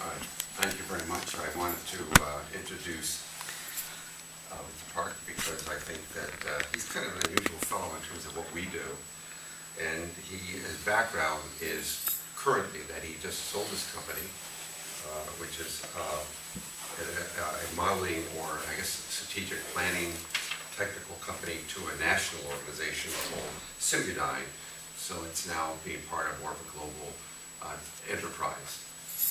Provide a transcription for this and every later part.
Thank you very much. I wanted to introduce Mr. Park because I think that he's kind of an unusual fellow in terms of what we do. And his background is currently that he just sold his company, which is a modeling or I guess strategic planning technical company to a national organization called Symbiodyne. So it's now being part of more of a global enterprise.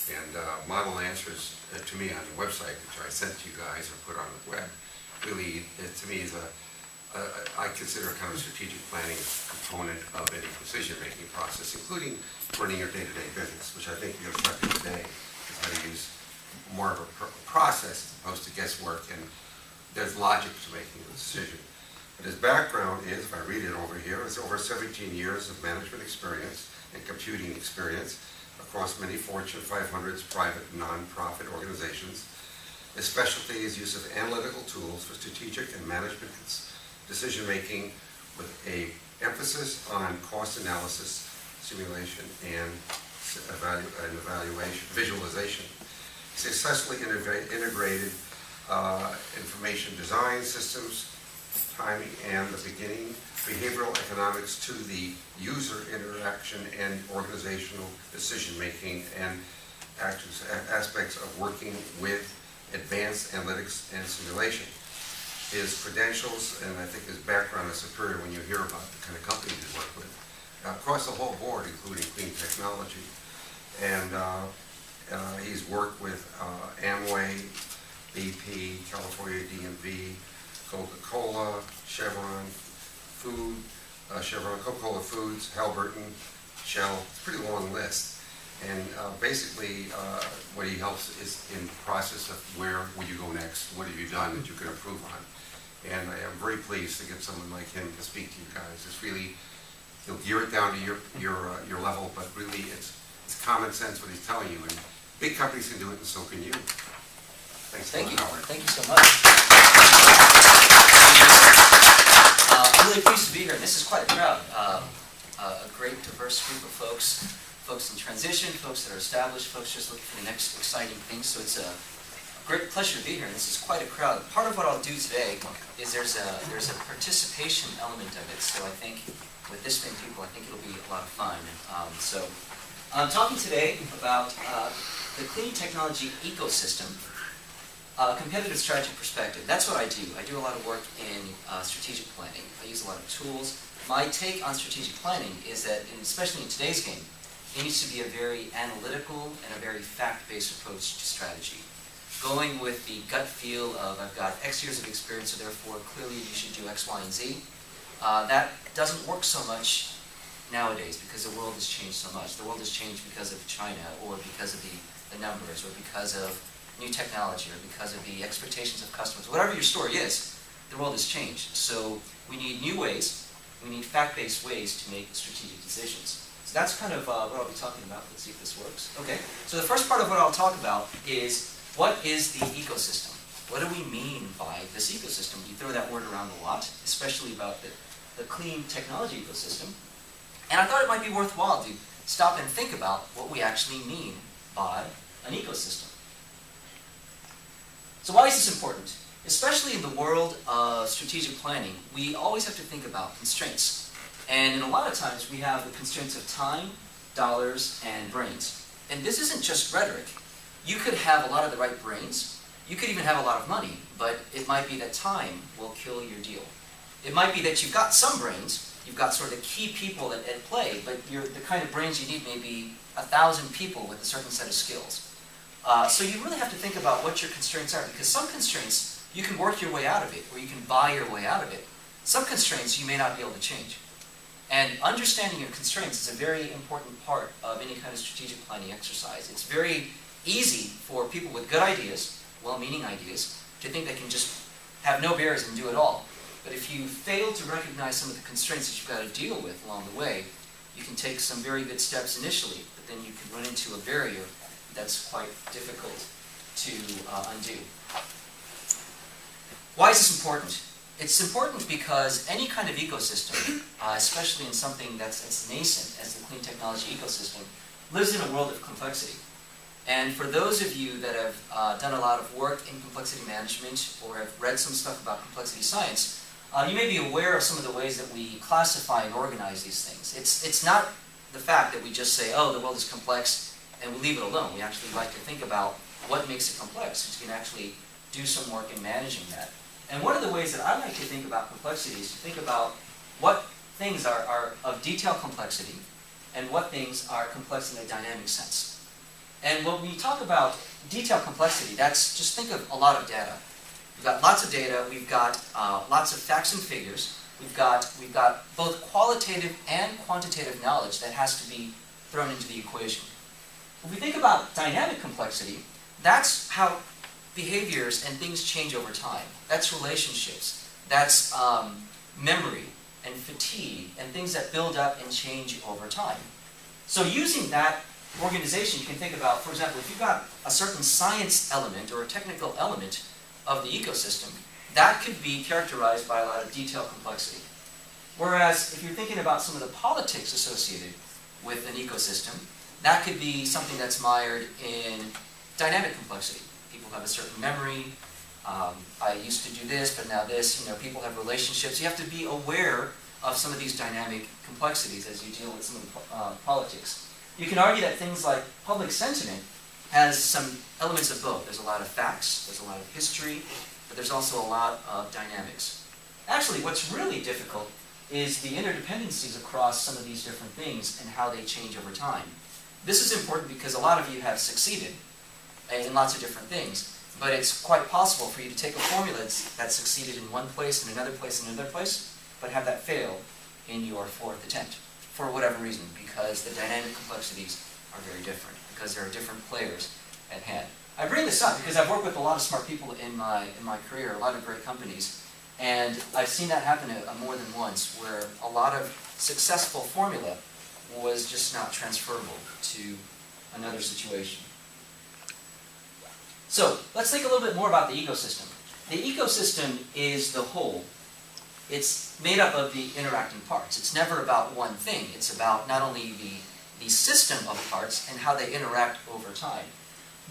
And Model Answers to me on the website, which I sent to you guys or put on the web, really, to me, is I consider a kind of strategic planning component of any decision-making process, including running your day-to-day business, which I think you're going to talk to today, is how to use more of a process as opposed to guesswork, and there's logic to making the decision. But his background is, if I read it over here, is over 17 years of management experience and computing experience across many Fortune 500's private non-profit organizations. His specialty is use of analytical tools for strategic and management decision-making with an emphasis on cost analysis, simulation, and evaluation, visualization. Successfully integrated information design systems, timing, and the beginning behavioral economics to the user interaction and organizational decision-making and aspects of working with advanced analytics and simulation. His credentials and I think his background is superior when you hear about the kind of companies he worked with across the whole board, including clean technology. And he's worked with Amway, BP, California DMV, Coca-Cola, Chevron, Coca-Cola Foods, Halliburton, Shell. It's a pretty long list. And basically, what he helps is in the process of where would you go next, what have you done that you can improve on. And I am very pleased to get someone like him to speak to you guys. It's really, he'll gear it down to your level, but really it's common sense what he's telling you. And big companies can do it, and so can you. Thanks a lot, Howard. Thank you so much. I'm really pleased to be here. This is quite a crowd. A great diverse group of folks in transition, folks that are established, folks just looking for the next exciting thing. So it's a great pleasure to be here, and this is quite a crowd. Part of what I'll do today is there's a participation element of it. So I think with this many people, I think it'll be a lot of fun. So I'm talking today about the clean technology ecosystem. Competitive strategy perspective. That's what I do. I do a lot of work in strategic planning. I use a lot of tools. My take on strategic planning is that, especially in today's game, it needs to be a very analytical and a very fact-based approach to strategy. Going with the gut feel of I've got X years of experience, so therefore clearly you should do X, Y, and Z. That doesn't work so much nowadays because the world has changed so much. The world has changed because of China, or because of the numbers, or because of new technology, or because of the expectations of customers. Whatever your story is, the world has changed. So we need new ways, we need fact-based ways to make strategic decisions. So that's kind of what I'll be talking about. Let's see if this works. Okay, so the first part of what I'll talk about is what is the ecosystem? What do we mean by this ecosystem? We throw that word around a lot, especially about the clean technology ecosystem. And I thought it might be worthwhile to stop and think about what we actually mean by an ecosystem. So why is this important? Especially in the world of strategic planning, we always have to think about constraints. And in a lot of times, we have the constraints of time, dollars, and brains. And this isn't just rhetoric. You could have a lot of the right brains. You could even have a lot of money, but it might be that time will kill your deal. It might be that you've got some brains, you've got sort of key people at play, but the kind of brains you need may be 1,000 people with a certain set of skills. So you really have to think about what your constraints are, because some constraints, you can work your way out of it, or you can buy your way out of it. Some constraints you may not be able to change. And understanding your constraints is a very important part of any kind of strategic planning exercise. It's very easy for people with good ideas, well-meaning ideas, to think they can just have no barriers and do it all. But if you fail to recognize some of the constraints that you've got to deal with along the way, you can take some very good steps initially, but then you can run into a barrier that's quite difficult to undo. Why is this important? It's important because any kind of ecosystem, especially in something that's as nascent as the clean technology ecosystem, lives in a world of complexity. And for those of you that have done a lot of work in complexity management or have read some stuff about complexity science, you may be aware of some of the ways that we classify and organize these things. It's not the fact that we just say, oh, the world is complex, and we leave it alone. We actually like to think about what makes it complex, so you can actually do some work in managing that. And one of the ways that I like to think about complexity is to think about what things are of detailed complexity and what things are complex in a dynamic sense. And when we talk about detailed complexity, that's just think of a lot of data. We've got lots of data, we've got lots of facts and figures, we've got both qualitative and quantitative knowledge that has to be thrown into the equation. When we think about dynamic complexity, that's how behaviors and things change over time. That's relationships, that's memory and fatigue and things that build up and change over time. So using that organization, you can think about, for example, if you've got a certain science element or a technical element of the ecosystem, that could be characterized by a lot of detailed complexity. Whereas if you're thinking about some of the politics associated with an ecosystem, that could be something that's mired in dynamic complexity. People have a certain memory. I used to do this, but now this. People have relationships. You have to be aware of some of these dynamic complexities as you deal with some of the politics. You can argue that things like public sentiment has some elements of both. There's a lot of facts, there's a lot of history, but there's also a lot of dynamics. Actually, what's really difficult is the interdependencies across some of these different things and how they change over time. This is important because a lot of you have succeeded in lots of different things, but it's quite possible for you to take a formula that's succeeded in one place, in another place, in another place, but have that fail in your fourth attempt, for whatever reason, because the dynamic complexities are very different, because there are different players at hand. I bring this up because I've worked with a lot of smart people in my career, a lot of great companies, and I've seen that happen more than once, where a lot of successful formula was just not transferable to another situation. So let's think a little bit more about the ecosystem. The ecosystem is the whole. It's made up of the interacting parts. It's never about one thing. It's about not only the system of parts and how they interact over time.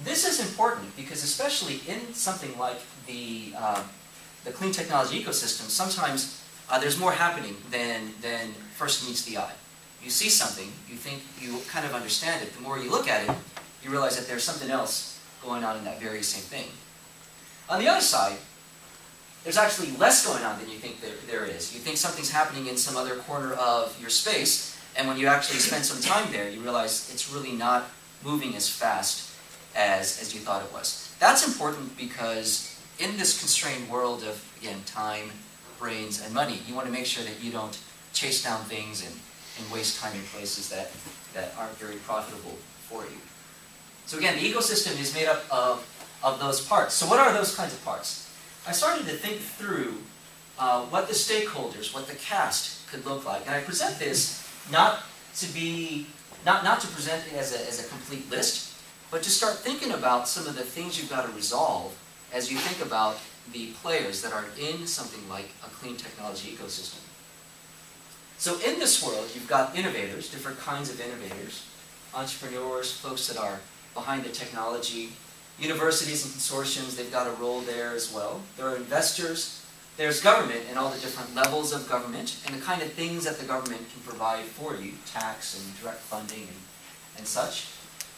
This is important because especially in something like the clean technology ecosystem, sometimes there's more happening than first meets the eye. You see something, you think you kind of understand it. The more you look at it, you realize that there's something else going on in that very same thing. On the other side, there's actually less going on than you think there is. You think something's happening in some other corner of your space, and when you actually spend some time there, you realize it's really not moving as fast as you thought it was. That's important because in this constrained world of, again, time, brains, and money, you want to make sure that you don't chase down things and waste time in places that aren't very profitable for you. So again, the ecosystem is made up of those parts. So what are those kinds of parts? I started to think through what the stakeholders, what the cast could look like. And I present this not to present it as a complete list, but to start thinking about some of the things you've got to resolve as you think about the players that are in something like a clean technology ecosystem. So in this world, you've got innovators, different kinds of innovators, entrepreneurs, folks that are behind the technology, universities and consortiums, they've got a role there as well. There are investors, there's government and all the different levels of government and the kind of things that the government can provide for you, tax and direct funding and such.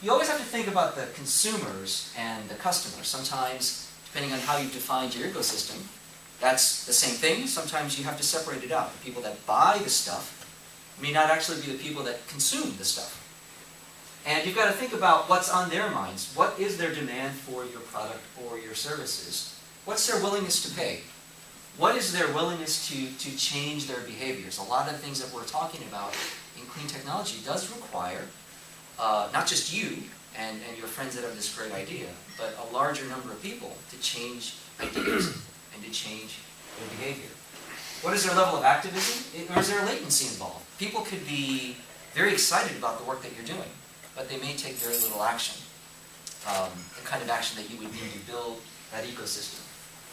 You always have to think about the consumers and the customers. Sometimes, depending on how you've defined your ecosystem, that's the same thing. Sometimes you have to separate it out. The people that buy the stuff may not actually be the people that consume the stuff. And you've got to think about what's on their minds. What is their demand for your product or your services? What's their willingness to pay? What is their willingness to change their behaviors? A lot of the things that we're talking about in clean technology does require not just you and your friends that have this great idea, but a larger number of people to change ideas and to change their behavior. What is their level of activism? Or is there a latency involved? People could be very excited about the work that you're doing, but they may take very little action, the kind of action that you would need to build that ecosystem.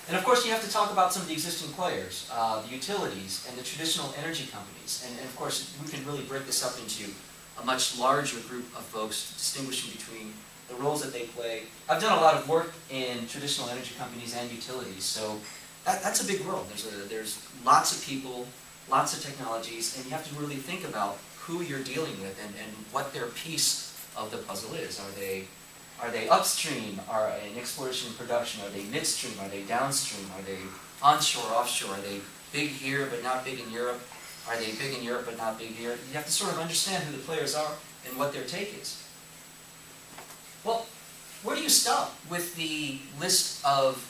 And of course, you have to talk about some of the existing players, the utilities and the traditional energy companies. And of course, we can really break this up into a much larger group of folks, distinguishing between the roles that they play. I've done a lot of work in traditional energy companies and utilities, so that's a big world. There's lots of people, lots of technologies, and you have to really think about who you're dealing with and what their piece of the puzzle is. Are they upstream, are in exploration and production? Are they midstream? Are they downstream? Are they onshore, offshore? Are they big here but not big in Europe? Are they big in Europe but not big here? You have to sort of understand who the players are and what their take is. Well, where do you stop with the list of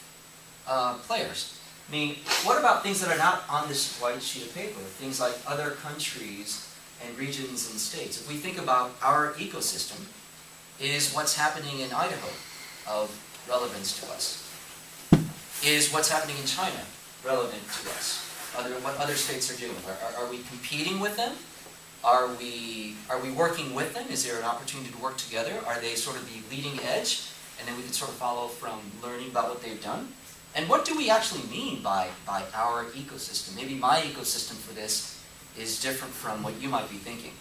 players? I mean, what about things that are not on this white sheet of paper? Things like other countries and regions and states. If we think about our ecosystem, is what's happening in Idaho of relevance to us? Is what's happening in China relevant to us? What other states are doing? Are we competing with them? Are we working with them? Is there an opportunity to work together? Are they sort of the leading edge? And then we can sort of follow from learning about what they've done. And what do we actually mean by our ecosystem? Maybe my ecosystem for this is different from what you might be thinking.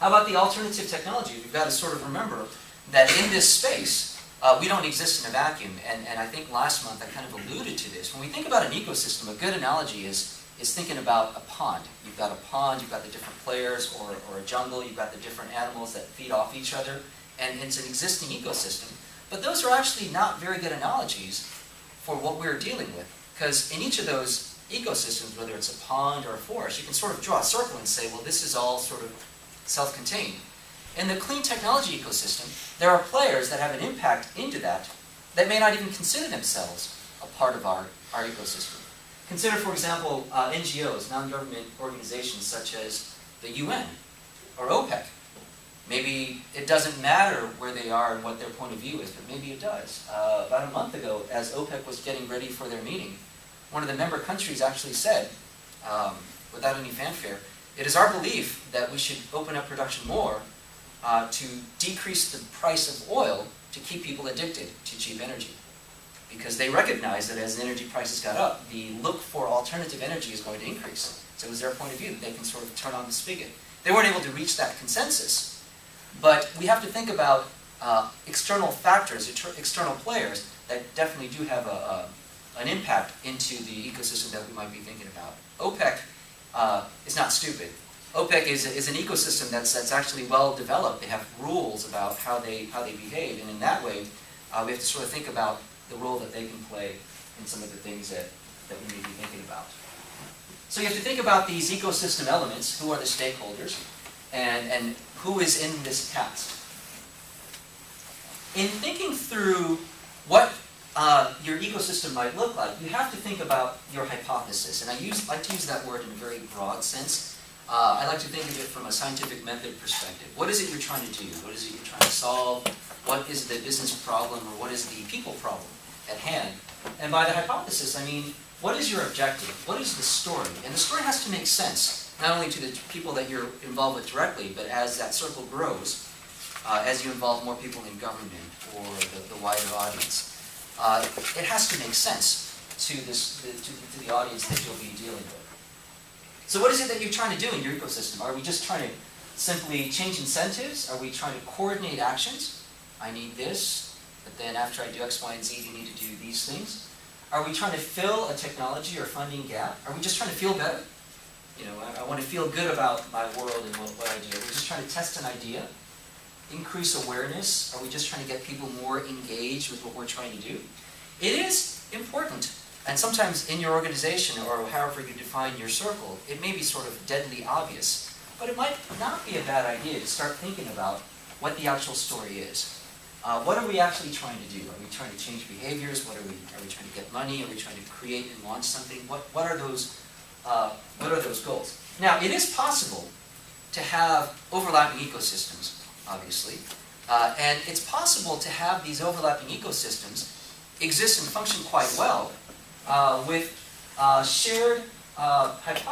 How about the alternative technology? We've got to sort of remember that in this space, we don't exist in a vacuum. And I think last month I kind of alluded to this. When we think about an ecosystem, a good analogy is thinking about a pond. You've got a pond, you've got the different players, or a jungle, you've got the different animals that feed off each other, and it's an existing ecosystem. But those are actually not very good analogies for what we're dealing with. Because in each of those ecosystems, whether it's a pond or a forest, you can sort of draw a circle and say, well, this is all sort of self-contained. In the clean technology ecosystem, there are players that have an impact into that may not even consider themselves a part of our ecosystem. Consider, for example, NGOs, non-government organizations such as the UN or OPEC. Maybe it doesn't matter where they are and what their point of view is, but maybe it does. About a month ago, as OPEC was getting ready for their meeting, one of the member countries actually said, without any fanfare, it is our belief that we should open up production more to decrease the price of oil to keep people addicted to cheap energy. Because they recognize that as energy prices got up, the look for alternative energy is going to increase. So it was their point of view that they can sort of turn on the spigot. They weren't able to reach that consensus, but we have to think about external factors, external players that definitely do have an impact into the ecosystem that we might be thinking about. OPEC is not stupid. OPEC is an ecosystem that's actually well developed. They have rules about how they behave, and in that way, we have to sort of think about the role that they can play in some of the things that we may be thinking about. So you have to think about these ecosystem elements. Who are the stakeholders, and who is in this cast? In thinking through what your ecosystem might look like, you have to think about your hypothesis. And I like to use that word in a very broad sense. I like to think of it from a scientific method perspective. What is it you're trying to do? What is it you're trying to solve? What is the business problem, or what is the people problem at hand? And by the hypothesis, I mean, what is your objective? What is the story? And the story has to make sense, not only to the people that you're involved with directly, but as that circle grows, as you involve more people in government or the wider audience. It has to make sense to the audience that you'll be dealing with. So what is it that you're trying to do in your ecosystem? Are we just trying to simply change incentives? Are we trying to coordinate actions? I need this, but then after I do X, Y, and Z, you need to do these things. Are we trying to fill a technology or funding gap? Are we just trying to feel better? You know, I want to feel good about my world and what I do. Are we just trying to test an idea? Increase awareness? Are we just trying to get people more engaged with what we're trying to do? It is important. And sometimes in your organization, or however you define your circle, it may be sort of deadly obvious. But it might not be a bad idea to start thinking about what the actual story is. What are we actually trying to do? Are we trying to change behaviors? Are we trying to get money? Are we trying to create and launch something? What are those goals? Now, it is possible to have overlapping ecosystems, obviously. And it's possible to have these overlapping ecosystems exist and function quite well with shared hypotheses.